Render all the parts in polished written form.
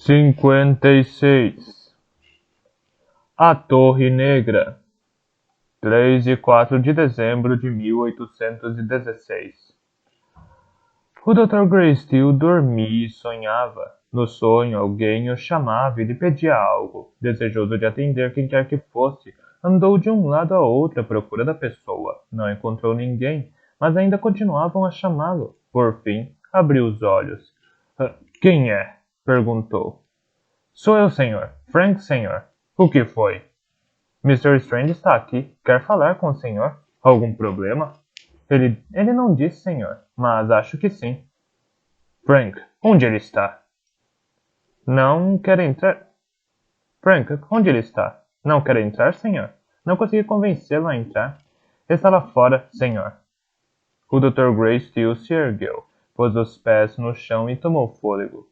56. A Torre Negra, 3 e 4 de dezembro de 1816. O Dr. Greysteel dormia e sonhava. No sonho, alguém o chamava e lhe pedia algo. Desejoso de atender quem quer que fosse, andou de um lado a outro à procura da pessoa. Não encontrou ninguém, mas ainda continuavam a chamá-lo. Por fim, abriu os olhos. Quem é? Perguntou. Sou eu, senhor. Frank, senhor. O que foi? Mr. Strange está aqui. Quer falar com o senhor? Algum problema? Ele não disse, senhor, mas acho que sim. Frank, onde ele está? Não quer entrar. Frank, onde ele está? Não quer entrar, senhor? Não consegui convencê-lo a entrar. Está lá fora, senhor. O Dr. Greysteel se ergueu, pôs os pés no chão e tomou fôlego.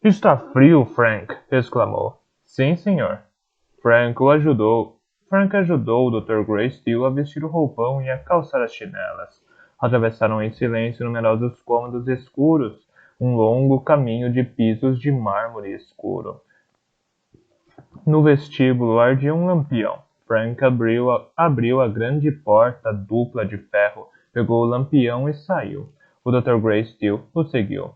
Está frio, Frank! Exclamou. Sim, senhor. Frank ajudou o Dr. Greysteel a vestir o roupão e a calçar as chinelas. Atravessaram em silêncio numerosos cômodos escuros, um longo caminho de pisos de mármore escuro. No vestíbulo ardia um lampião. Frank abriu a grande porta dupla de ferro, pegou o lampião e saiu. O Dr. Greysteel o seguiu.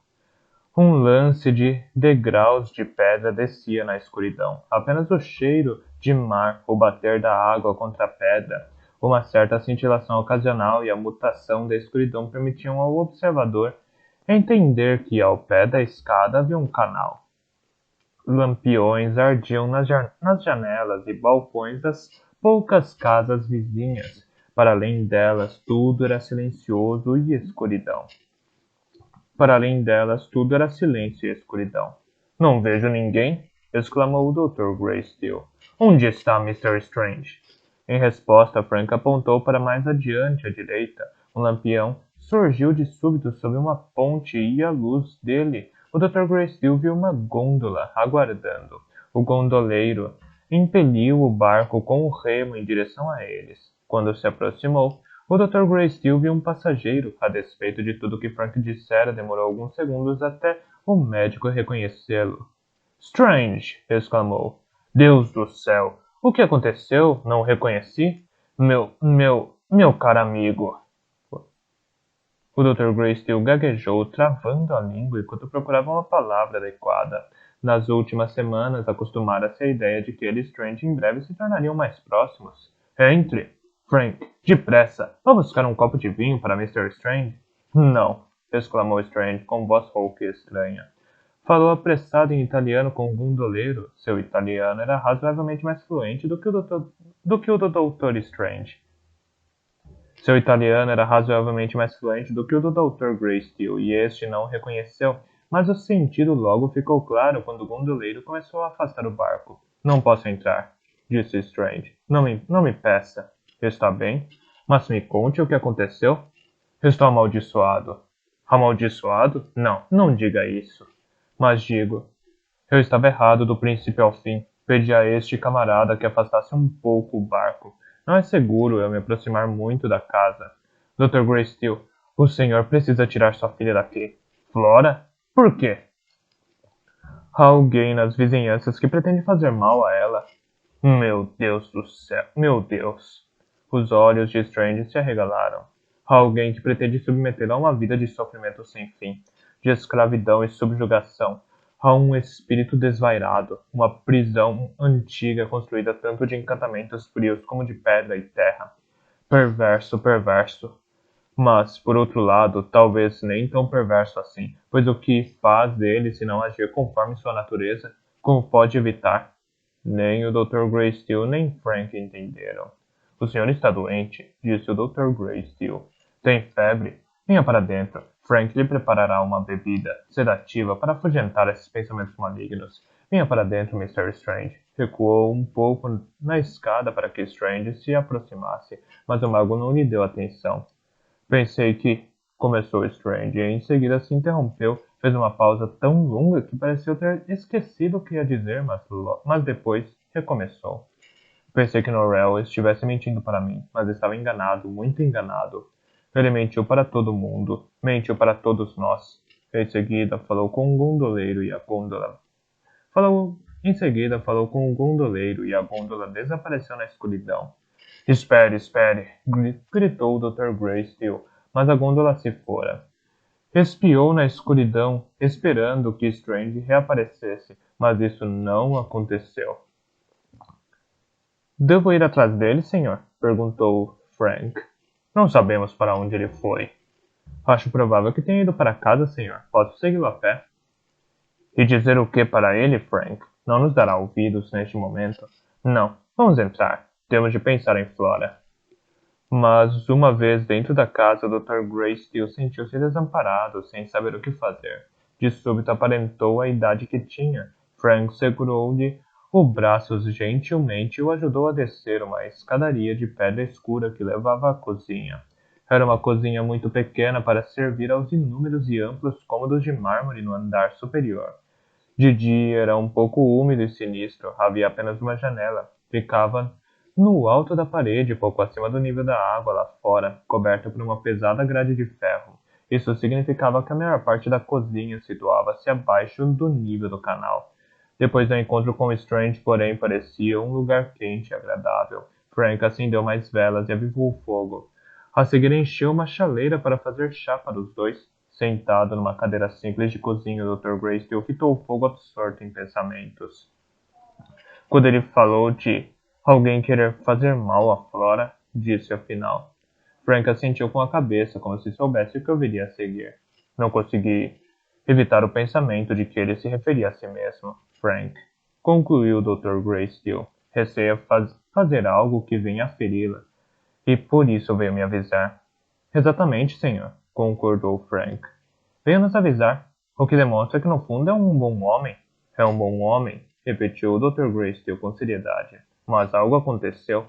Um lance de degraus de pedra descia na escuridão. Apenas o cheiro de mar, o bater da água contra a pedra, uma certa cintilação ocasional e a mutação da escuridão permitiam ao observador entender que ao pé da escada havia um canal. Lampiões ardiam nas janelas e balcões das poucas casas vizinhas. Para além delas, tudo era silencioso e escuridão. Para além delas, tudo era silêncio e escuridão. Não vejo ninguém, exclamou o Dr. Greysteel. Onde está Mr. Strange? Em resposta, Frank apontou para mais adiante à direita. Um lampião surgiu de súbito sob uma ponte e à luz dele, o Dr. Greysteel viu uma gôndola aguardando. O gondoleiro impeliu o barco com o remo em direção a eles. Quando se aproximou, o Dr. Greysteel viu um passageiro. A despeito de tudo que Frank dissera, demorou alguns segundos até o médico reconhecê-lo. Strange! Exclamou. Deus do céu! O que aconteceu? Não o reconheci? Meu caro amigo! O Dr. Greysteel gaguejou, travando a língua enquanto procurava uma palavra adequada. Nas últimas semanas, acostumara-se à ideia de que ele e Strange em breve se tornariam mais próximos. Entre! Frank, depressa! Vá buscar um copo de vinho para Mr. Strange? Não! Exclamou Strange com voz rouca e estranha. Falou apressado em italiano com o gondoleiro. Seu italiano era razoavelmente mais fluente do que o do Dr. Strange. Seu italiano era razoavelmente mais fluente do que o do Dr. Greysteel, e este não o reconheceu, mas o sentido logo ficou claro quando o gondoleiro começou a afastar o barco. Não posso entrar, disse Strange. Não me peça. Está bem? Mas me conte o que aconteceu. Estou amaldiçoado. Amaldiçoado? Não diga isso. Mas digo, eu estava errado do princípio ao fim. Pedi a este camarada que afastasse um pouco o barco. Não é seguro eu me aproximar muito da casa. Dr. Greysteel, o senhor precisa tirar sua filha daqui. Flora? Por quê? Há alguém nas vizinhanças que pretende fazer mal a ela. Meu Deus do céu, meu Deus. Os olhos de Strange se arregalaram. Há alguém que pretende submetê-la a uma vida de sofrimento sem fim, de escravidão e subjugação. Há um espírito desvairado, uma prisão antiga construída tanto de encantamentos frios como de pedra e terra. Perverso, perverso. Mas, por outro lado, talvez nem tão perverso assim, pois o que faz dele se não agir conforme sua natureza? Como pode evitar? Nem o Dr. Greysteel nem Frank entenderam. O senhor está doente, disse o Dr. Greysteel. Tem febre? Venha para dentro. Frank lhe preparará uma bebida sedativa para afugentar esses pensamentos malignos. Venha para dentro, Mr. Strange. Recuou um pouco na escada para que Strange se aproximasse, mas o mago não lhe deu atenção. Pensei que... Começou Strange e em seguida se interrompeu. Fez uma pausa tão longa que pareceu ter esquecido o que ia dizer, mas depois recomeçou. Pensei que Norrell estivesse mentindo para mim, mas estava enganado, muito enganado. Ele mentiu para todo mundo, mentiu para todos nós. Em seguida falou com o gondoleiro e a gôndola. Em seguida falou com o gondoleiro e a gôndola desapareceu na escuridão. Espere, espere! Gritou o Dr. Greysteel, mas a gôndola se fora. Espiou na escuridão, esperando que Strange reaparecesse, mas isso não aconteceu. Devo ir atrás dele, senhor? Perguntou Frank. Não sabemos para onde ele foi. Acho provável que tenha ido para casa, senhor. Posso segui-lo a pé? E dizer o que para ele, Frank? Não nos dará ouvidos neste momento. Não, vamos entrar. Temos de pensar em Flora. Mas, uma vez dentro da casa, o Dr. Greysteel sentiu-se desamparado, sem saber o que fazer. De súbito aparentou a idade que tinha. Frank segurou-lhe o braço gentilmente e o ajudou a descer uma escadaria de pedra escura que levava à cozinha. Era uma cozinha muito pequena para servir aos inúmeros e amplos cômodos de mármore no andar superior. De dia era um pouco úmido e sinistro. Havia apenas uma janela. Ficava no alto da parede, pouco acima do nível da água lá fora, coberta por uma pesada grade de ferro. Isso significava que a maior parte da cozinha situava-se abaixo do nível do canal. Depois do encontro com Strange, porém, parecia um lugar quente e agradável. Frank acendeu mais velas e avivou o fogo. A seguir encheu uma chaleira para fazer chá para os dois. Sentado numa cadeira simples de cozinha, o Dr. Greysteel fitou o fogo absorto em pensamentos. Quando ele falou de alguém querer fazer mal a Flora, disse afinal. Frank assentiu com a cabeça, como se soubesse o que eu viria a seguir. Não consegui evitar o pensamento de que ele se referia a si mesmo. Frank, concluiu o Dr. Greysteel, receia fazer algo que venha a feri-la, e por isso veio me avisar. Exatamente, senhor, concordou Frank. Veio nos avisar, o que demonstra que no fundo é um bom homem. É um bom homem, repetiu o Dr. Greysteel com seriedade. Mas algo aconteceu.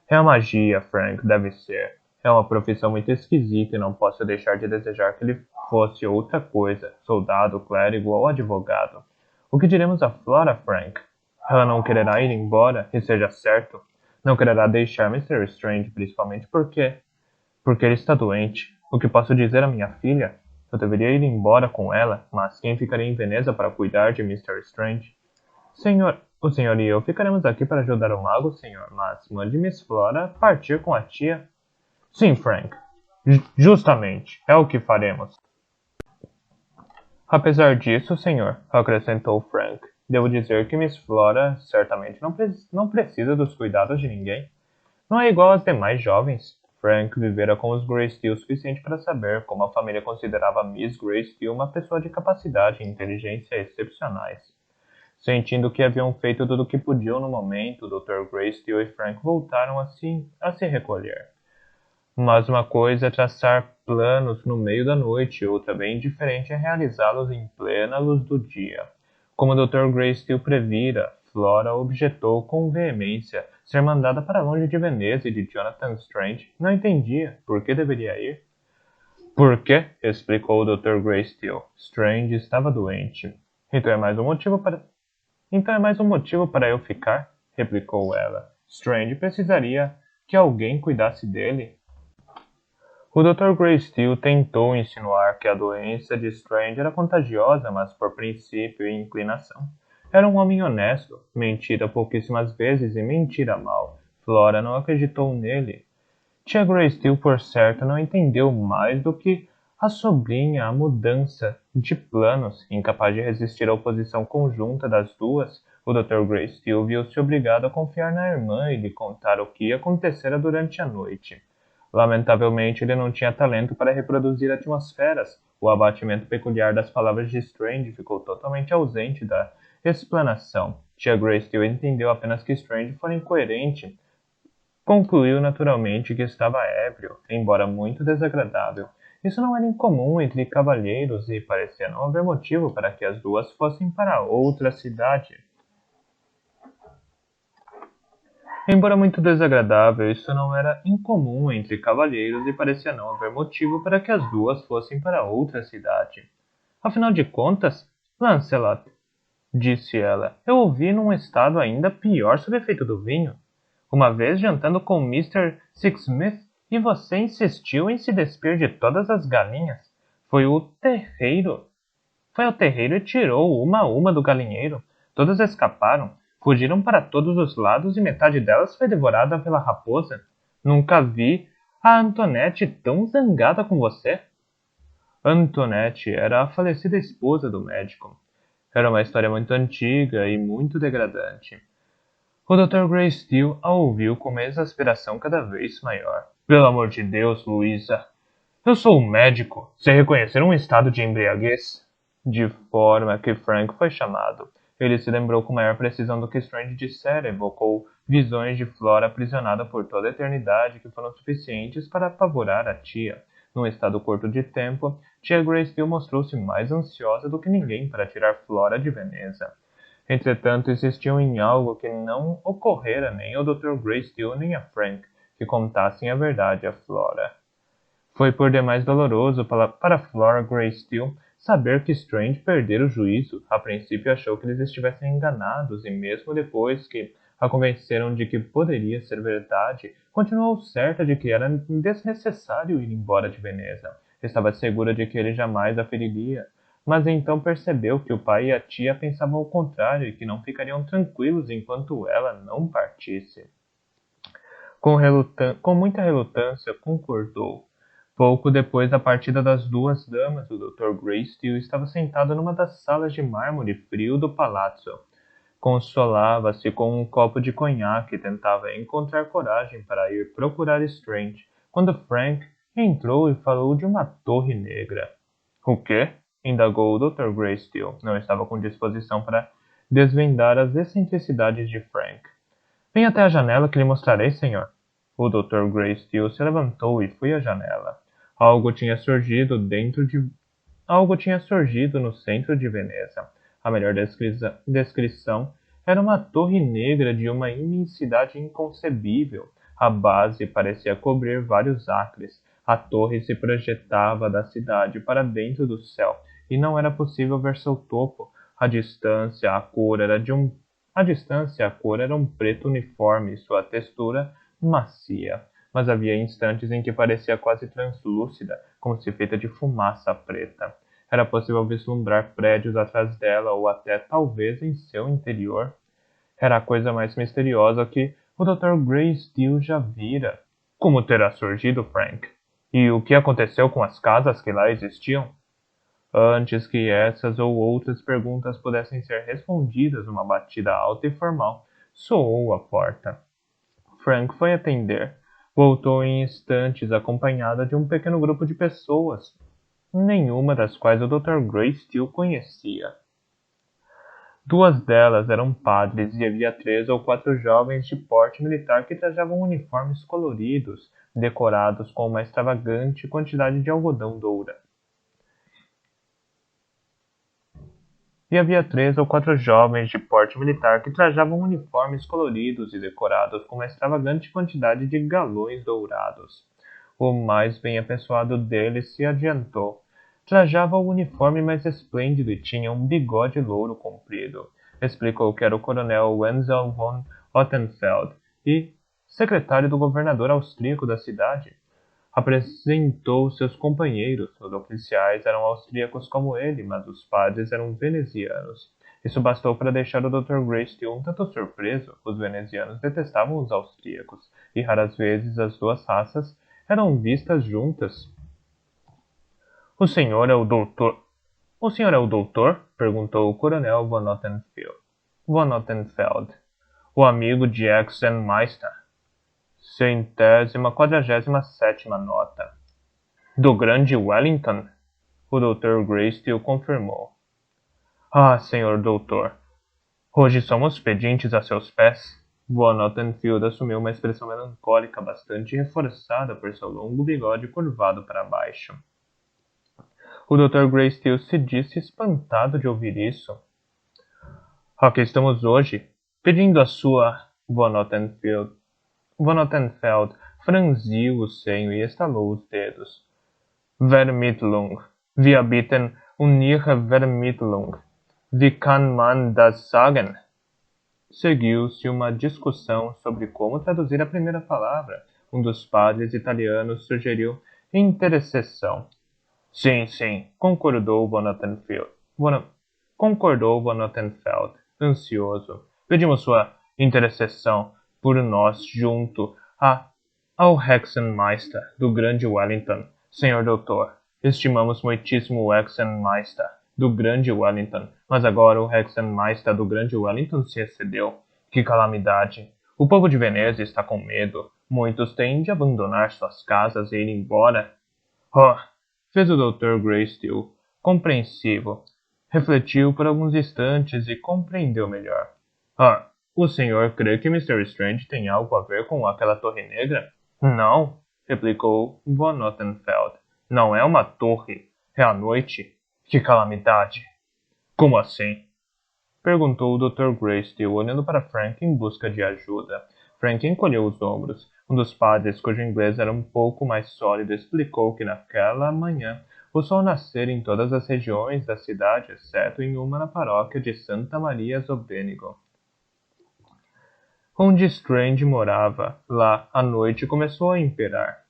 É a magia, Frank, deve ser. É uma profissão muito esquisita e não posso deixar de desejar que ele fosse outra coisa, soldado, clérigo ou advogado. O que diremos a Flora, Frank? Ela não quererá ir embora, e seja certo. Não quererá deixar Mr. Strange, principalmente porque ele está doente. O que posso dizer à minha filha? Eu deveria ir embora com ela, mas quem ficaria em Veneza para cuidar de Mr. Strange? Senhor, o senhor e eu ficaremos aqui para ajudar o mago, senhor, mas mande Miss Flora partir com a tia. Sim, Frank. Justamente, é o que faremos. Apesar disso, senhor, acrescentou Frank, devo dizer que Miss Flora certamente não precisa dos cuidados de ninguém. Não é igual às demais jovens. Frank vivera com os Greysteel o suficiente para saber como a família considerava Miss Greysteel uma pessoa de capacidade e inteligência excepcionais. Sentindo que haviam feito tudo o que podiam no momento, Dr. Greysteel e Frank voltaram a se recolher. Mas uma coisa é traçar planos no meio da noite, outra bem diferente é realizá-los em plena luz do dia. Como o Dr. Greysteel previra, Flora objetou com veemência ser mandada para longe de Veneza e de Jonathan Strange. Não entendia por que deveria ir. Por quê? Explicou o Dr. Greysteel. Strange estava doente. Então é mais um motivo para eu ficar? Replicou ela. Strange precisaria que alguém cuidasse dele. O Dr. Greysteel tentou insinuar que a doença de Strange era contagiosa, mas por princípio e inclinação. Era um homem honesto, mentira pouquíssimas vezes e mentira mal. Flora não acreditou nele. Tia Greysteel, por certo, não entendeu mais do que a sobrinha a mudança de planos. Incapaz de resistir à oposição conjunta das duas, o Dr. Greysteel viu-se obrigado a confiar na irmã e lhe contar o que acontecera durante a noite. Lamentavelmente, ele não tinha talento para reproduzir atmosferas. O abatimento peculiar das palavras de Strange ficou totalmente ausente da explanação. Tia Greysteel entendeu apenas que Strange fora incoerente. Concluiu naturalmente que estava ébrio, embora muito desagradável. Isso não era incomum entre cavalheiros e parecia não haver motivo para que as duas fossem para outra cidade. Embora muito desagradável, isso não era incomum entre cavalheiros e parecia não haver motivo para que as duas fossem para outra cidade. Afinal de contas, Lancelot, disse ela, eu ouvi num estado ainda pior sob efeito do vinho. Uma vez jantando com Mr. Sixsmith e você insistiu em se despir de todas as galinhas. Foi o terreiro Foi ao terreiro e tirou uma a uma do galinheiro. Todas escaparam, fugiram para todos os lados e metade delas foi devorada pela raposa. Nunca vi a Antoinette tão zangada com você. Antoinette era a falecida esposa do médico. Era uma história muito antiga e muito degradante. O Dr. Greysteele a ouviu com uma exasperação cada vez maior. Pelo amor de Deus, Luísa! Eu sou um médico. Você reconhecer um estado de embriaguez? De forma que Frank foi chamado. Ele se lembrou com maior precisão do que Strange dissera, evocou visões de Flora aprisionada por toda a eternidade que foram suficientes para apavorar a tia. Num estado curto de tempo, tia Greysteele mostrou-se mais ansiosa do que ninguém para tirar Flora de Veneza. Entretanto, insistiam em algo que não ocorrera nem ao Dr. Greysteele nem a Frank, que contassem a verdade a Flora. Foi por demais doloroso para Flora Greysteele saber que Strange perdera o juízo. A princípio achou que eles estivessem enganados e mesmo depois que a convenceram de que poderia ser verdade, continuou certa de que era desnecessário ir embora de Veneza. Estava segura de que ele jamais a feriria, mas então percebeu que o pai e a tia pensavam o contrário e que não ficariam tranquilos enquanto ela não partisse. Com muita relutância, concordou. Pouco depois da partida das duas damas, o Dr. Greysteele estava sentado numa das salas de mármore frio do palazzo. Consolava-se com um copo de conhaque e tentava encontrar coragem para ir procurar Strange, quando Frank entrou e falou de uma torre negra. O quê? Indagou o Dr. Greysteele. Não estava com disposição para desvendar as excentricidades de Frank. Venha até a janela que lhe mostrarei, senhor. O Dr. Greysteele se levantou e foi à janela. Algo tinha surgido no centro de Veneza. A melhor descrição era uma torre negra de uma imensidade inconcebível. A base parecia cobrir vários acres. A torre se projetava da cidade para dentro do céu, e não era possível ver seu topo. A distância, a cor era um preto uniforme e sua textura macia, mas havia instantes em que parecia quase translúcida, como se feita de fumaça preta. Era possível vislumbrar prédios atrás dela ou até talvez em seu interior. Era a coisa mais misteriosa que o Dr. Greysteele já vira. Como terá surgido, Frank? E o que aconteceu com as casas que lá existiam? Antes que essas ou outras perguntas pudessem ser respondidas numa batida alta e formal, soou a porta. Frank foi atender. Voltou em instantes acompanhada de um pequeno grupo de pessoas, nenhuma das quais o Dr. Greysteele conhecia. Duas delas eram padres e havia 3 ou 4 jovens de porte militar que trajavam uniformes coloridos, decorados com uma extravagante quantidade de algodão dourado. Havia 3 ou 4 jovens de porte militar que trajavam uniformes coloridos e decorados com uma extravagante quantidade de galões dourados. O mais bem apessoado deles se adiantou. Trajava o uniforme mais esplêndido e tinha um bigode louro comprido. Explicou que era o coronel Wenzel von Ottenfeld e secretário do governador austríaco da cidade. Apresentou seus companheiros. Os oficiais eram austríacos como ele, mas os padres eram venezianos. Isso bastou para deixar o Dr. Greysteele um tanto surpreso. Os venezianos detestavam os austríacos, e raras vezes as duas raças eram vistas juntas. O senhor é o doutor? O senhor é o doutor? Perguntou o coronel Von Ottenfeld, o amigo de Exenmeister. 147ª nota. Do grande Wellington? O Dr. Greysteele confirmou. Ah, senhor doutor, hoje somos pedintes a seus pés. Von Ottenfeld assumiu uma expressão melancólica bastante reforçada por seu longo bigode curvado para baixo. O Dr. Greysteele se disse espantado de ouvir isso. Aqui estamos hoje, pedindo a sua... Von Ottenfeld franziu o senho e estalou os dedos. Vermittlung. Wir bitten um ihre Vermittlung. Wie kann man das sagen? Seguiu-se uma discussão sobre como traduzir a primeira palavra. Um dos padres italianos sugeriu intercessão. Sim, concordou Von Ottenfeld. Concordou Van Ottenfeld, ansioso. Pedimos sua intercessão por nós junto ao Hexenmeister do Grande Wellington, Senhor Doutor. Estimamos muitíssimo o Hexenmeister do Grande Wellington, mas agora o Hexenmeister do Grande Wellington se excedeu. Que calamidade! O povo de Veneza está com medo. Muitos têm de abandonar suas casas e ir embora. Oh! Fez o Dr. Greystill, compreensivo. Refletiu por alguns instantes e compreendeu melhor. Ah, o senhor crê que Mr. Strange tem algo a ver com aquela torre negra? Não, replicou Von Ottenfeld. Não é uma torre. É a noite. Que calamidade! Como assim? Perguntou o Dr. Greystill, olhando para Frank em busca de ajuda. Frank encolheu os ombros. Um dos padres, cujo inglês era um pouco mais sólido, explicou que naquela manhã o sol nascera em todas as regiões da cidade, exceto em uma na paróquia de Santa Maria Zobenigo, onde Strange morava. Lá, a noite começou a imperar.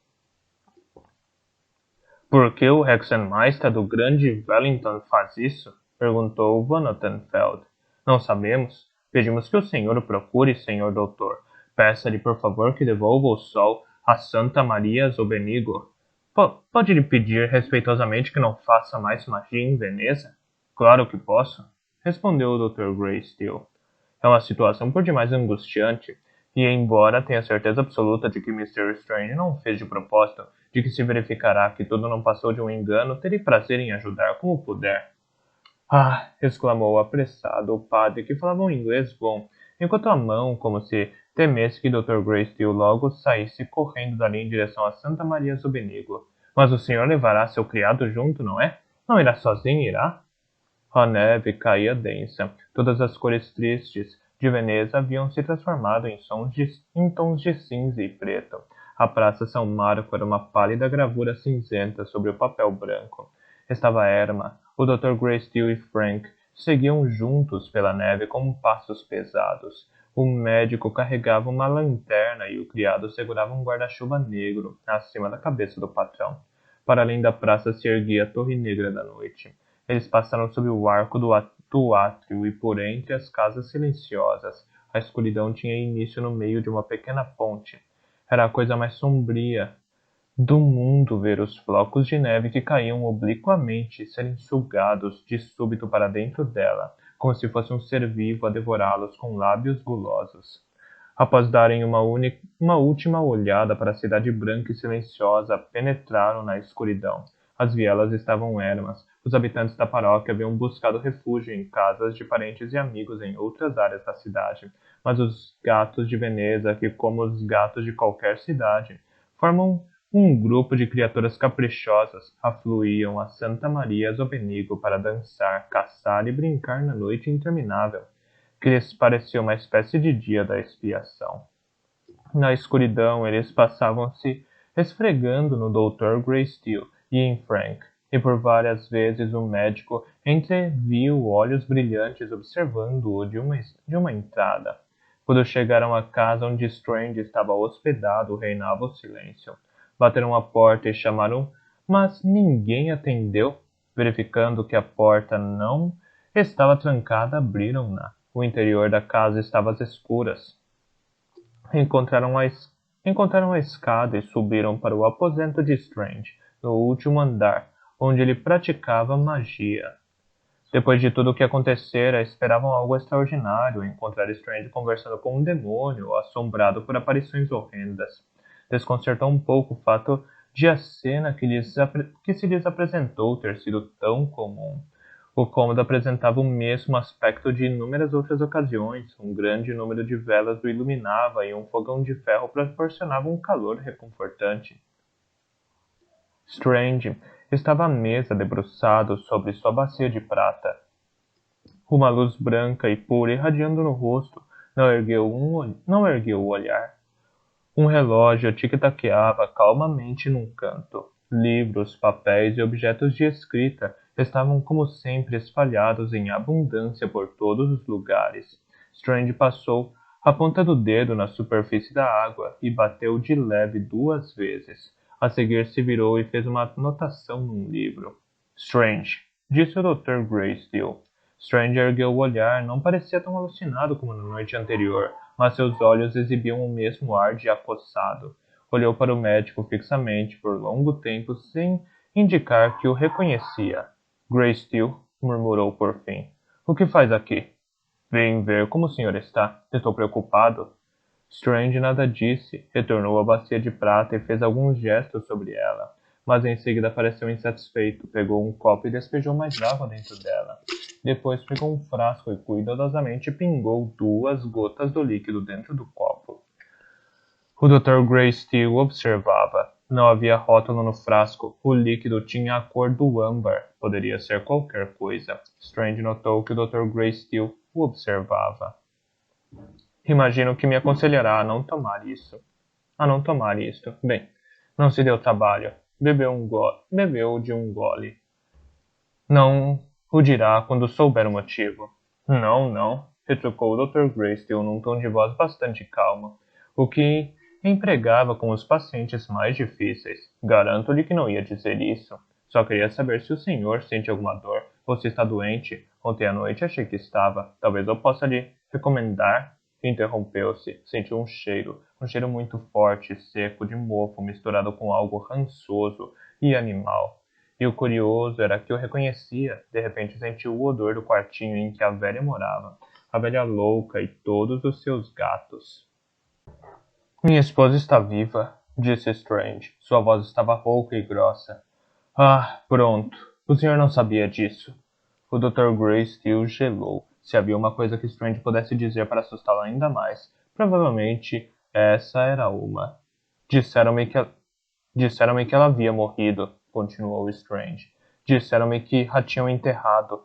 Por que o Hexenmeister do Grande Wellington faz isso? Perguntou Van Ottenfeld. Não sabemos. Pedimos que o senhor o procure, senhor doutor. Peça-lhe, por favor, que devolva o sol a Santa Maria Zobenigo. Pode lhe pedir respeitosamente que não faça mais magia em Veneza? Claro que posso, respondeu o Dr. Greystill. É uma situação por demais angustiante, e embora tenha certeza absoluta de que Mr. Strange não fez de propósito, de que se verificará que tudo não passou de um engano, terei prazer em ajudar como puder. Ah! Exclamou apressado o padre, que falava um inglês bom, enquanto a mão, como se temesse que Dr. Greystill logo saísse correndo dali em direção a Santa Maria Zobenigo. Mas o senhor levará seu criado junto, não é? Não irá sozinho, irá? A neve caía densa. Todas as cores tristes de Veneza haviam se transformado em tons de cinza e preto. A Praça São Marco era uma pálida gravura cinzenta sobre o papel branco. Estava erma. O Dr. Greystill e Frank seguiam juntos pela neve com passos pesados. O médico carregava uma lanterna e o criado segurava um guarda-chuva negro acima da cabeça do patrão. Para além da praça se erguia a Torre Negra da Noite. Eles passaram sob o arco do átrio e por entre as casas silenciosas. A escuridão tinha início no meio de uma pequena ponte. Era a coisa mais sombria do mundo ver os flocos de neve que caíam obliquamente serem sugados de súbito para dentro dela, como se fosse um ser vivo a devorá-los com lábios gulosos. Após darem uma última olhada para a cidade branca e silenciosa, penetraram na escuridão. As vielas estavam ermas. Os habitantes da paróquia haviam buscado refúgio em casas de parentes e amigos em outras áreas da cidade. Mas os gatos de Veneza, que, como os gatos de qualquer cidade, formam um grupo de criaturas caprichosas, afluíam a Santa Maria Zobenigo para dançar, caçar e brincar na noite interminável, que lhes pareceu uma espécie de dia da expiação. Na escuridão, eles passavam-se esfregando no Dr. Greystill e em Frank, e por várias vezes o médico entreviu olhos brilhantes observando-o de uma entrada. Quando chegaram à casa onde Strange estava hospedado, reinava o silêncio. Bateram à porta e chamaram, mas ninguém atendeu. Verificando que a porta não estava trancada, abriram-na. O interior da casa estava às escuras. Encontraram a escada e subiram para o aposento de Strange, no último andar, onde ele praticava magia. Depois de tudo o que acontecera, esperavam algo extraordinário, encontrar Strange conversando com um demônio, assombrado por aparições horrendas. Desconcertou um pouco o fato de a cena que se lhes apresentou ter sido tão comum. O cômodo apresentava o mesmo aspecto de inúmeras outras ocasiões. Um grande número de velas o iluminava e um fogão de ferro proporcionava um calor reconfortante. Strange estava à mesa debruçado sobre sua bacia de prata. Uma luz branca e pura irradiando no rosto, não ergueu o olhar. Um relógio tic-taqueava calmamente num canto. Livros, papéis e objetos de escrita estavam como sempre espalhados em abundância por todos os lugares. Strange passou a ponta do dedo na superfície da água e bateu de leve 2 vezes. A seguir se virou e fez uma anotação num livro. Strange, disse o Dr. Greysteel. Strange ergueu o olhar, não parecia tão alucinado como na noite anterior, mas seus olhos exibiam o mesmo ar de acossado. Olhou para o médico fixamente por longo tempo sem indicar que o reconhecia. Greysteel, murmurou por fim. O que faz aqui? Vem ver como o senhor está. Estou preocupado. Strange nada disse, retornou à bacia de prata e fez alguns gestos sobre ela, mas em seguida pareceu insatisfeito, pegou um copo e despejou mais água dentro dela. Depois pegou um frasco e cuidadosamente pingou 2 gotas do líquido dentro do copo. O Dr. Greysteel observava. Não havia rótulo no frasco. O líquido tinha a cor do âmbar. Poderia ser qualquer coisa. Strange notou que o Dr. Greysteel o observava. Imagino que me aconselhará a não tomar isso. A não tomar isto. Bem, não se deu trabalho. Bebeu de um gole. Não o dirá quando souber o motivo. Não, não, retrucou o Dr. Greysteel num tom de voz bastante calmo, o que empregava com os pacientes mais difíceis. Garanto-lhe que não ia dizer isso. Só queria saber se o senhor sente alguma dor ou se está doente. Ontem à noite achei que estava. Talvez eu possa lhe recomendar. Interrompeu-se. Sentiu um cheiro muito forte, seco, de mofo, misturado com algo rançoso e animal. E o curioso era que eu reconhecia. De repente sentiu o odor do quartinho em que a velha morava. A velha louca e todos os seus gatos. Minha esposa está viva, disse Strange. Sua voz estava rouca e grossa. Ah, pronto. O senhor não sabia disso. O Dr. Greysteel gelou. Se havia uma coisa que Strange pudesse dizer para assustá-lo ainda mais, provavelmente essa era uma. Disseram-me que ela havia morrido, continuou Strange. Disseram-me que a tinham enterrado.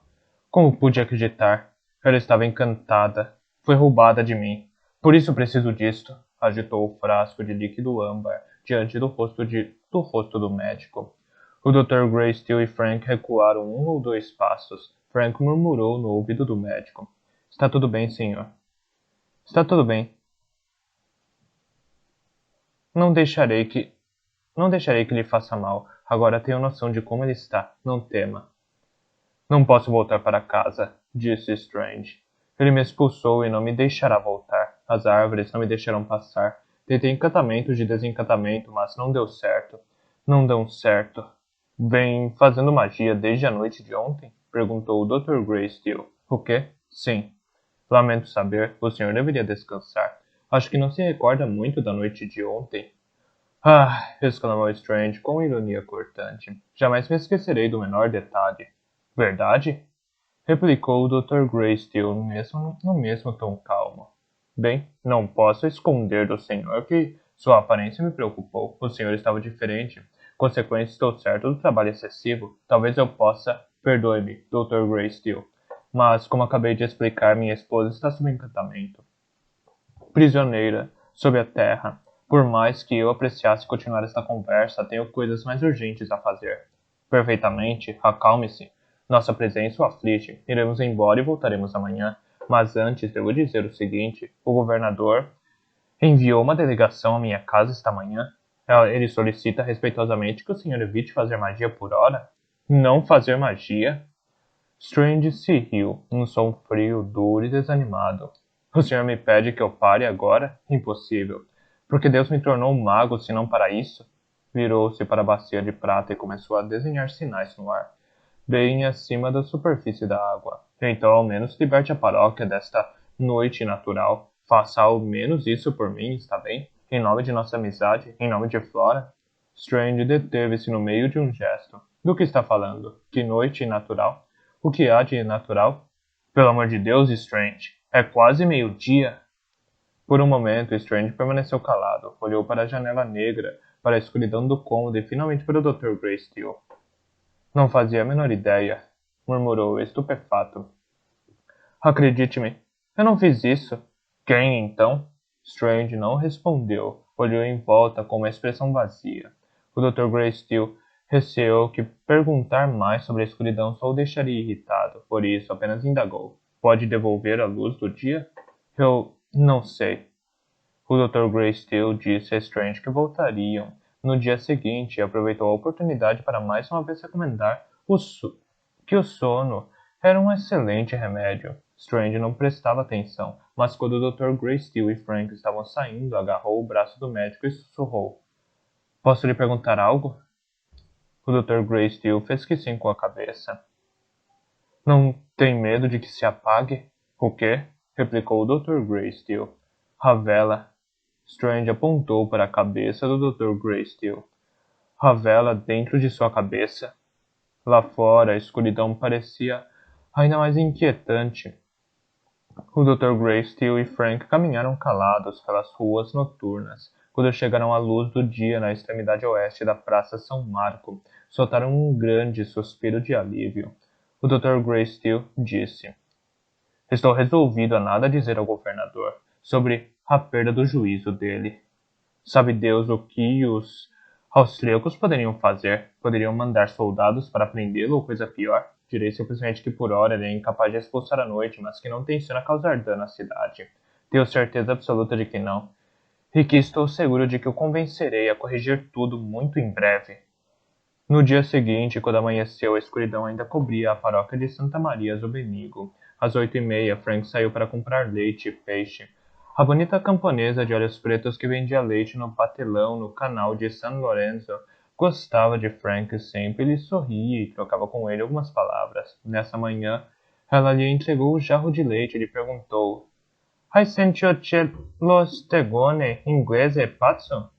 Como pude acreditar? Ela estava encantada. Foi roubada de mim. Por isso preciso disto. Agitou o frasco de líquido âmbar diante do rosto do médico. O Dr. Greysteel e Frank recuaram 1 ou 2 passos. Frank murmurou no ouvido do médico. Está tudo bem, senhor. Está tudo bem. Não deixarei que Não deixarei que lhe faça mal. Agora tenho noção de como ele está. Não tema. Não posso voltar para casa, disse Strange. Ele me expulsou e não me deixará voltar. As árvores não me deixarão passar. Tentei encantamentos de desencantamento, mas não deu certo. Não deu certo. Vem fazendo magia desde a noite de ontem? Perguntou o Dr. Greysteel. O quê? Sim. Lamento saber. O senhor deveria descansar. Acho que não se recorda muito da noite de ontem. Ah, exclamou Strange com ironia cortante. Jamais me esquecerei do menor detalhe. Verdade? Replicou o Dr. Greysteel no mesmo tom calmo. Bem, não posso esconder do senhor que sua aparência me preocupou. O senhor estava diferente. Consequência, estou certo do trabalho excessivo. Talvez eu possa... Perdoe-me, Dr. Greysteel. Mas, como acabei de explicar, minha esposa está sob encantamento. Prisioneira, sob a terra. Por mais que eu apreciasse continuar esta conversa, tenho coisas mais urgentes a fazer. Perfeitamente, acalme-se. Nossa presença o aflige. Iremos embora e voltaremos amanhã. Mas antes, devo dizer o seguinte: o governador enviou uma delegação à minha casa esta manhã. Ele solicita respeitosamente que o senhor evite fazer magia por hora. Não fazer magia? Strange se riu, um som frio, duro e desanimado. O senhor me pede que eu pare agora? Impossível. Porque Deus me tornou um mago, se não para isso? Virou-se para a bacia de prata e começou a desenhar sinais no ar, bem acima da superfície da água. Então, ao menos, liberte a paróquia desta noite natural. Faça ao menos isso por mim, está bem? Em nome de nossa amizade, em nome de Flora. Strange deteve-se no meio de um gesto. Do que está falando? Que noite natural? O que há de natural? Pelo amor de Deus, Strange. É quase meio-dia. Por um momento, Strange permaneceu calado. Olhou para a janela negra, para a escuridão do cômodo e finalmente para o Dr. Greysteel. Não fazia a menor ideia, murmurou estupefato. Acredite-me, eu não fiz isso. Quem, então? Strange não respondeu. Olhou em volta com uma expressão vazia. O Dr. Greysteel receou que perguntar mais sobre a escuridão só o deixaria irritado, por isso apenas indagou. Pode devolver a luz do dia? Eu não sei. O Dr. Greysteel disse a Strange que voltariam no dia seguinte e aproveitou a oportunidade para mais uma vez recomendar que o sono era um excelente remédio. Strange não prestava atenção, mas quando o Dr. Greysteel e Frank estavam saindo, agarrou o braço do médico e sussurrou: Posso lhe perguntar algo? O Dr. Greysteel fez que sim com a cabeça. Não tem medo de que se apague? O quê? Replicou o Dr. Greysteel. A vela. Strange apontou para a cabeça do Dr. Greysteel. A vela dentro de sua cabeça. Lá fora, a escuridão parecia ainda mais inquietante. O Dr. Greysteel e Frank caminharam calados pelas ruas noturnas. Quando chegaram à luz do dia na extremidade oeste da Praça São Marco, soltaram um grande suspiro de alívio. O Dr. Greysteel disse: Estou resolvido a nada dizer ao governador sobre a perda do juízo dele. Sabe Deus o que os austríacos poderiam fazer? Poderiam mandar soldados para prendê-lo ou coisa pior? Direi simplesmente que por hora ele é incapaz de expulsar a noite, mas que não tenciona causar dano à cidade. Tenho certeza absoluta de que não. E que estou seguro de que o convencerei a corrigir tudo muito em breve. No dia seguinte, quando amanheceu, a escuridão ainda cobria a paróquia de Santa Maria Zobenigo. Às 8h30, Frank saiu para comprar leite e peixe. A bonita camponesa de olhos pretos que vendia leite no patelão no canal de San Lorenzo gostava de Frank sempre lhe sorria e trocava com ele algumas palavras. Nessa manhã, ela lhe entregou o jarro de leite e lhe perguntou: Hai sentito lo stegone inglese pazzo?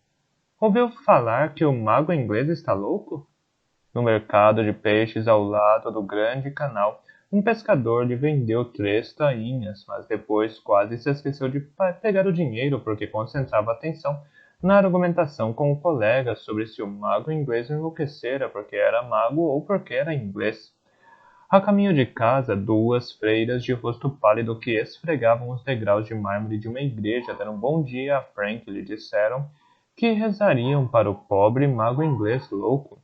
Ouviu falar que o mago inglês está louco? No mercado de peixes ao lado do grande canal, um pescador lhe vendeu 3 tainhas, mas depois quase se esqueceu de pegar o dinheiro porque concentrava atenção na argumentação com o colega sobre se o mago inglês enlouquecera porque era mago ou porque era inglês. A caminho de casa, 2 freiras de rosto pálido que esfregavam os degraus de mármore de uma igreja deram um bom dia a Frank e lhe disseram que rezariam para o pobre mago inglês louco.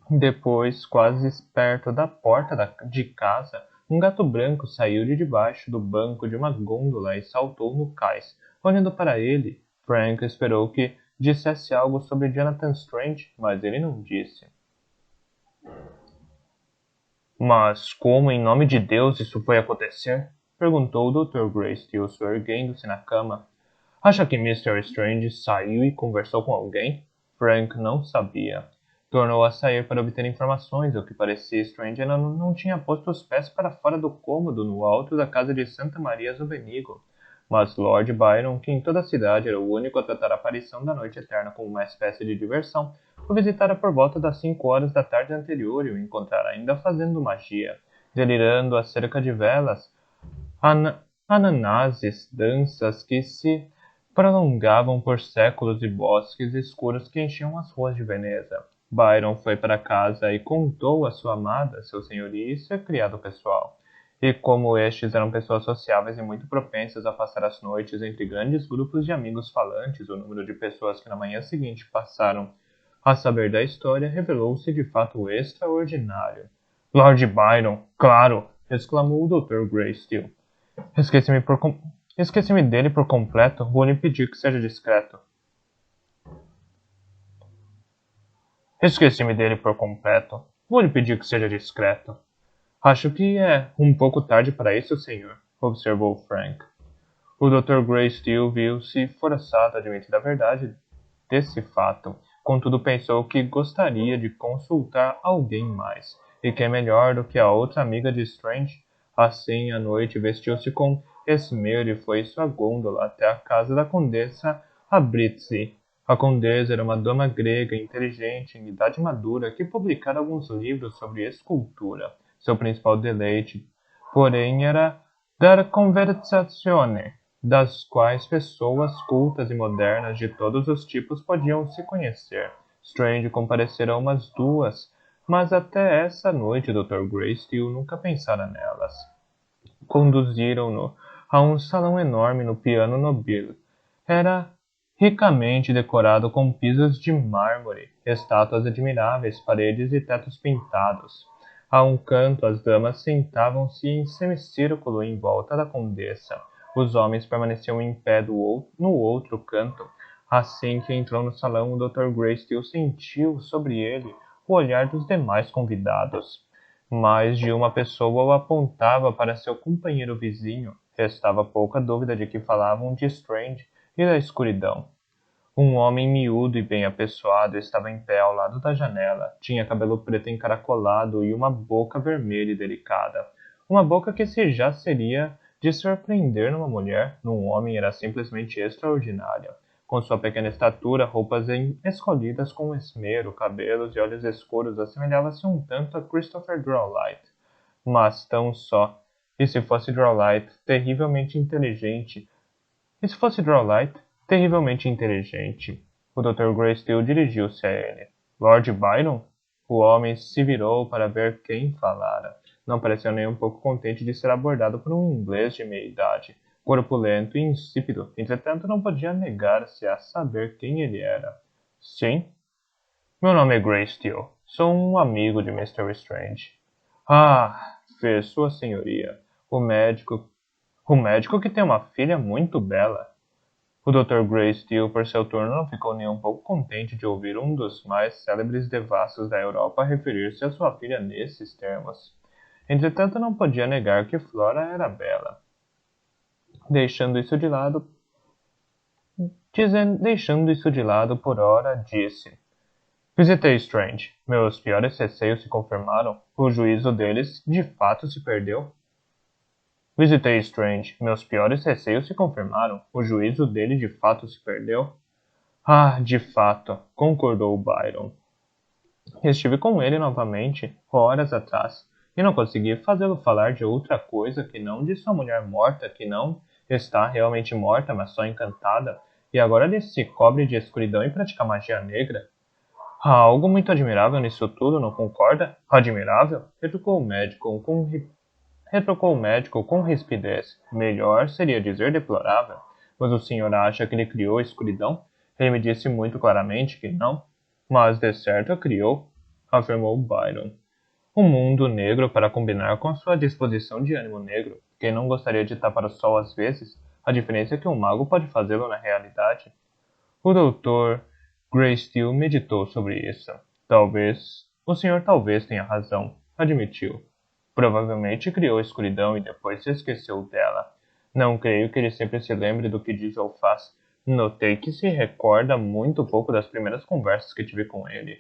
Depois, quase perto da porta de casa, um gato branco saiu de debaixo do banco de uma gôndola e saltou no cais. Olhando para ele, Frank esperou que dissesse algo sobre Jonathan Strange, mas ele não disse. Mas como, em nome de Deus, isso foi acontecer? Perguntou o Dr. Greysteel, erguendo-se na cama. Acha que Mr. Strange saiu e conversou com alguém? Frank não sabia. Tornou a sair para obter informações, o que parecia Strange ainda não tinha posto os pés para fora do cômodo no alto da casa de Santa Maria Zobenigo. Mas Lord Byron, que em toda a cidade era o único a tratar a aparição da noite eterna como uma espécie de diversão, o visitara por volta das 5 horas da tarde anterior e o encontrara ainda fazendo magia, delirando acerca de velas, ananases, danças que se prolongavam por séculos e bosques escuros que enchiam as ruas de Veneza. Byron foi para casa e contou à sua amada, seu senhorio e seu criado pessoal. E como estes eram pessoas sociáveis e muito propensas a passar as noites entre grandes grupos de amigos falantes, o número de pessoas que na manhã seguinte passaram a saber da história revelou-se de fato extraordinário. Lord Byron, claro! Exclamou o Dr. Greysteel. Esqueci-me dele por completo. Vou lhe pedir que seja discreto. Esqueci-me dele por completo. Vou lhe pedir que seja discreto. Acho que é um pouco tarde para isso, senhor, observou Frank. O Dr. Greysteel viu-se forçado a admitir a verdade desse fato. Contudo, pensou que gostaria de consultar alguém mais, e que é melhor do que a outra amiga de Strange. Assim, à noite, vestiu-se com esmero e foi sua gôndola até a casa da condessa Abritzi. A condessa era uma dama grega inteligente, em idade madura, que publicara alguns livros sobre escultura. Seu principal deleite, porém, era dar conversazione, das quais pessoas cultas e modernas de todos os tipos podiam se conhecer. Strange comparecera umas 2, mas até essa noite Dr. Greysteel nunca pensara nelas. Conduziram-no a um salão enorme no piano nobile. Era ricamente decorado com pisos de mármore, estátuas admiráveis, paredes e tetos pintados. A um canto, as damas sentavam-se em semicírculo em volta da condessa. Os homens permaneciam em pé no outro canto. Assim que entrou no salão, o Dr. Greysteel sentiu sobre ele o olhar dos demais convidados. Mais de uma pessoa o apontava para seu companheiro vizinho. Restava pouca dúvida de que falavam de Strange e da escuridão. Um homem miúdo e bem apessoado estava em pé ao lado da janela. Tinha cabelo preto encaracolado e uma boca vermelha e delicada. Uma boca que, se já seria de surpreender numa mulher, num homem era simplesmente extraordinária. Com sua pequena estatura, roupas escolhidas com esmero, cabelos e olhos escuros, assemelhava-se um tanto a Christopher Drawlight. Mas tão só. E se fosse Drawlight, terrivelmente inteligente, e se fosse Drawlight, terrivelmente inteligente. O Dr. Greysteel dirigiu-se a ele. Lord Byron? O homem se virou para ver quem falara. Não pareceu nem um pouco contente de ser abordado por um inglês de meia-idade, corpulento e insípido. Entretanto, não podia negar-se a saber quem ele era. Sim? Meu nome é Greysteel. Sou um amigo de Mr. Strange. Ah, fez sua senhoria. O médico... O médico que tem uma filha muito bela. O Dr. Greysteel, por seu turno, não ficou nem um pouco contente de ouvir um dos mais célebres devassos da Europa referir-se a sua filha nesses termos. Entretanto, não podia negar que Flora era bela. Deixando isso de lado por ora, disse: Visitei Strange. Meus piores receios se confirmaram. O juízo deles, de fato, se perdeu. Visitei Strange. Meus piores receios se confirmaram. O juízo dele de fato se perdeu. Ah, de fato, concordou Byron. Estive com ele novamente, horas atrás, e não consegui fazê-lo falar de outra coisa que não de sua mulher morta, que não está realmente morta, mas só encantada, e agora ele se cobre de escuridão e pratica magia negra. Há algo muito admirável nisso tudo, não concorda? Admirável? Retrucou o médico com rispidez. Melhor seria dizer deplorável. Mas o senhor acha que ele criou a escuridão? Ele me disse muito claramente que não. Mas de certo a criou, afirmou Byron. Um mundo negro para combinar com sua disposição de ânimo negro. Quem não gostaria de tapar o sol às vezes? A diferença é que um mago pode fazê-lo na realidade. O doutor Greysteel meditou sobre isso. O senhor talvez tenha razão, admitiu. Provavelmente criou a escuridão e depois se esqueceu dela. Não creio que ele sempre se lembre do que diz ou faz. Notei que se recorda muito pouco das primeiras conversas que tive com ele.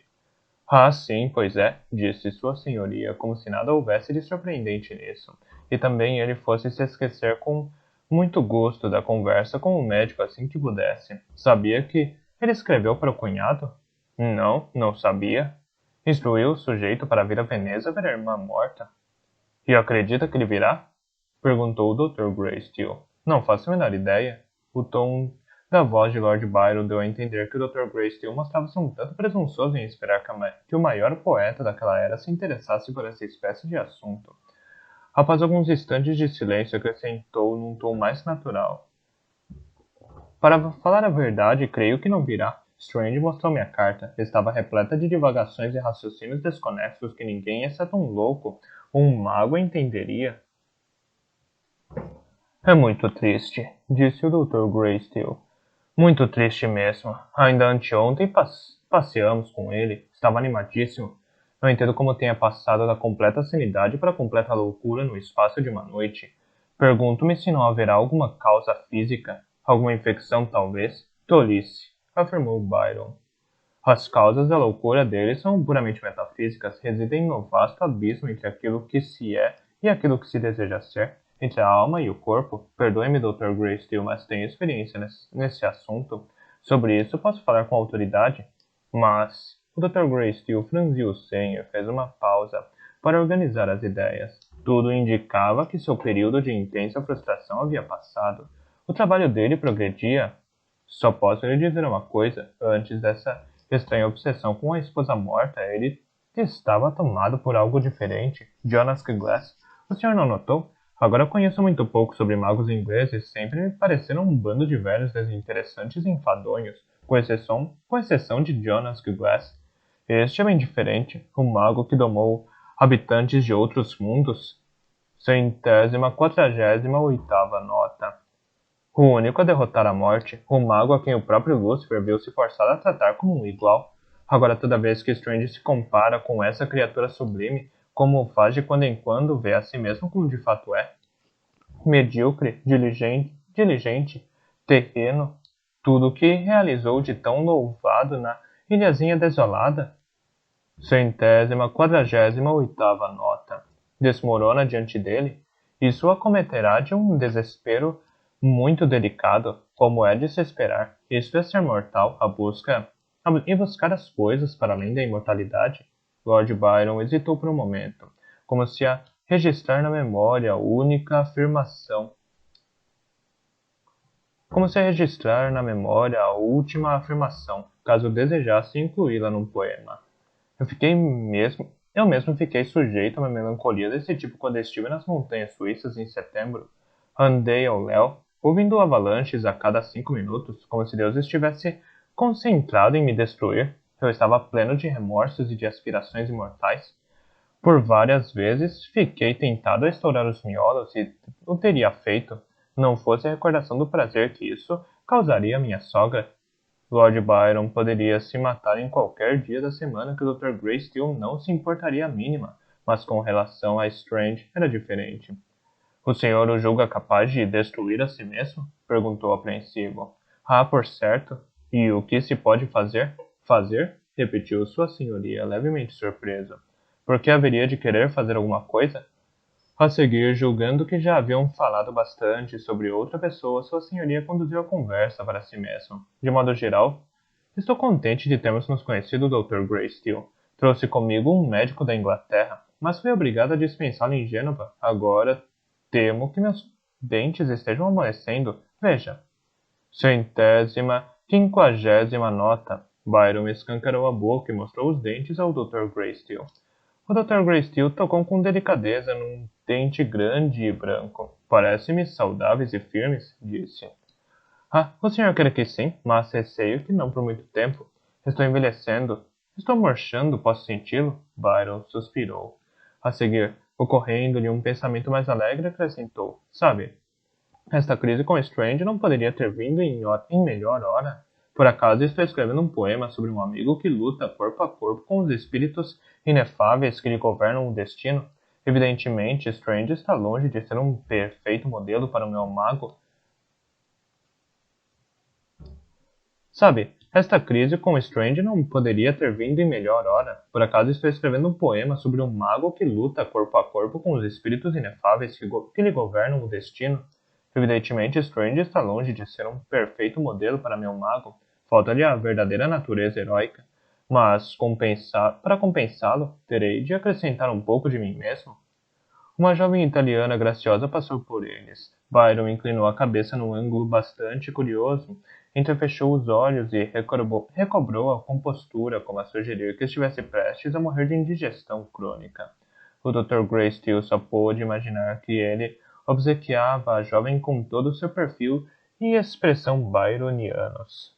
Ah, sim, pois é, disse sua senhoria, como se nada houvesse de surpreendente nisso. E também ele fosse se esquecer com muito gosto da conversa com o médico assim que pudesse. Sabia que ele escreveu para o cunhado? Não, não sabia. Instruiu o sujeito para vir a Veneza ver a irmã morta. E acredita que ele virá? Perguntou o Dr. Greysteel. Não faço a menor ideia. O tom da voz de Lord Byron deu a entender que o Dr. Greysteel mostrava-se um tanto presunçoso em esperar que o maior poeta daquela era se interessasse por essa espécie de assunto. Após alguns instantes de silêncio, acrescentou num tom mais natural. Para falar a verdade, creio que não virá. Strange mostrou-me a carta. Estava repleta de divagações e raciocínios desconexos que ninguém, exceto um louco ou um mago, entenderia. É muito triste, disse o Dr. Greysteel. Muito triste mesmo. Ainda anteontem passeamos com ele. Estava animadíssimo. Não entendo como tenha passado da completa sanidade para a completa loucura no espaço de uma noite. Pergunto-me se não haverá alguma causa física. Alguma infecção, talvez. Tolice, afirmou Byron. As causas da loucura dele são puramente metafísicas, residem no vasto abismo entre aquilo que se é e aquilo que se deseja ser, entre a alma e o corpo. Perdoe-me, Dr. Greysteel, mas tenho experiência nesse assunto. Sobre isso posso falar com autoridade. Mas o Dr. Greysteel franziu o senho e fez uma pausa para organizar as ideias. Tudo indicava que seu período de intensa frustração havia passado. O trabalho dele progredia. Só posso lhe dizer uma coisa. Antes dessa estranha obsessão com a esposa morta, ele estava tomado por algo diferente. Jonas Glass. O senhor não notou? Agora conheço muito pouco sobre magos ingleses. Sempre me pareceram um bando de velhos desinteressantes e enfadonhos, com exceção de Jonas Glass. Este é bem diferente. Um mago que domou habitantes de outros mundos. 148ª nota. O único a derrotar a morte, o mago a quem o próprio Lúcifer viu se forçado a tratar como um igual. Agora, toda vez que Strange se compara com essa criatura sublime, como faz de quando em quando, vê a si mesmo como de fato é. Medíocre, diligente, terreno, tudo o que realizou de tão louvado na ilhazinha desolada. 148ª nota. Desmorona diante dele, isso acometerá de um desespero muito delicado, como é de se esperar. Isto é ser mortal, e buscar as coisas para além da imortalidade. Lord Byron hesitou por um momento, como se a registrar na memória a única afirmação, como se a registrar na memória a última afirmação, caso desejasse incluí-la num poema. Eu mesmo fiquei sujeito a uma melancolia desse tipo quando estive nas montanhas suíças em setembro. Andei ao léu, ouvindo avalanches a cada 5 minutos, como se Deus estivesse concentrado em me destruir. Eu estava pleno de remorsos e de aspirações imortais. Por várias vezes fiquei tentado a estourar os miolos e o teria feito, não fosse a recordação do prazer que isso causaria à minha sogra. Lord Byron poderia se matar em qualquer dia da semana que o Dr. Greystill não se importaria a mínima, mas com relação a Strange era diferente. O senhor o julga capaz de destruir a si mesmo? Perguntou apreensivo. Ah, por certo. E o que se pode fazer? Fazer? Repetiu sua senhoria, levemente surpreso. Por que haveria de querer fazer alguma coisa? A seguir, julgando que já haviam falado bastante sobre outra pessoa, sua senhoria conduziu a conversa para si mesmo. De modo geral, estou contente de termos nos conhecido o Dr. Greystill. Trouxe comigo um médico da Inglaterra, mas fui obrigado a dispensá-lo em Gênova. Agora temo que meus dentes estejam amolecendo. Veja. 150ª nota. Byron escancarou a boca e mostrou os dentes ao Dr. Greystill. O Dr. Greystill tocou com delicadeza num dente grande e branco. Parece-me saudáveis e firmes, disse. Ah, o senhor quer que sim, mas receio que não por muito tempo. Estou envelhecendo. Estou murchando, posso senti-lo? Byron suspirou. A seguir, ocorrendo-lhe um pensamento mais alegre, acrescentou. Sabe, esta crise com Strange não poderia ter vindo em melhor hora. Por acaso estou escrevendo um poema sobre um amigo que luta corpo a corpo com os espíritos inefáveis que lhe governam o destino. Evidentemente, Strange está longe de ser um perfeito modelo para o meu mago. Sabe, esta crise com Strange não poderia ter vindo em melhor hora. Por acaso estou escrevendo um poema sobre um mago que luta corpo a corpo com os espíritos inefáveis que lhe governam o destino. Evidentemente, Strange está longe de ser um perfeito modelo para meu mago. Falta-lhe a verdadeira natureza heróica. Mas, para compensá-lo, terei de acrescentar um pouco de mim mesmo. Uma jovem italiana graciosa passou por eles. Byron inclinou a cabeça num ângulo bastante curioso, entrefechou os olhos e recobrou a compostura, como a sugerir que estivesse prestes a morrer de indigestão crônica. O Dr. Greystill só pôde imaginar que ele obsequiava a jovem com todo o seu perfil e expressão byronianos.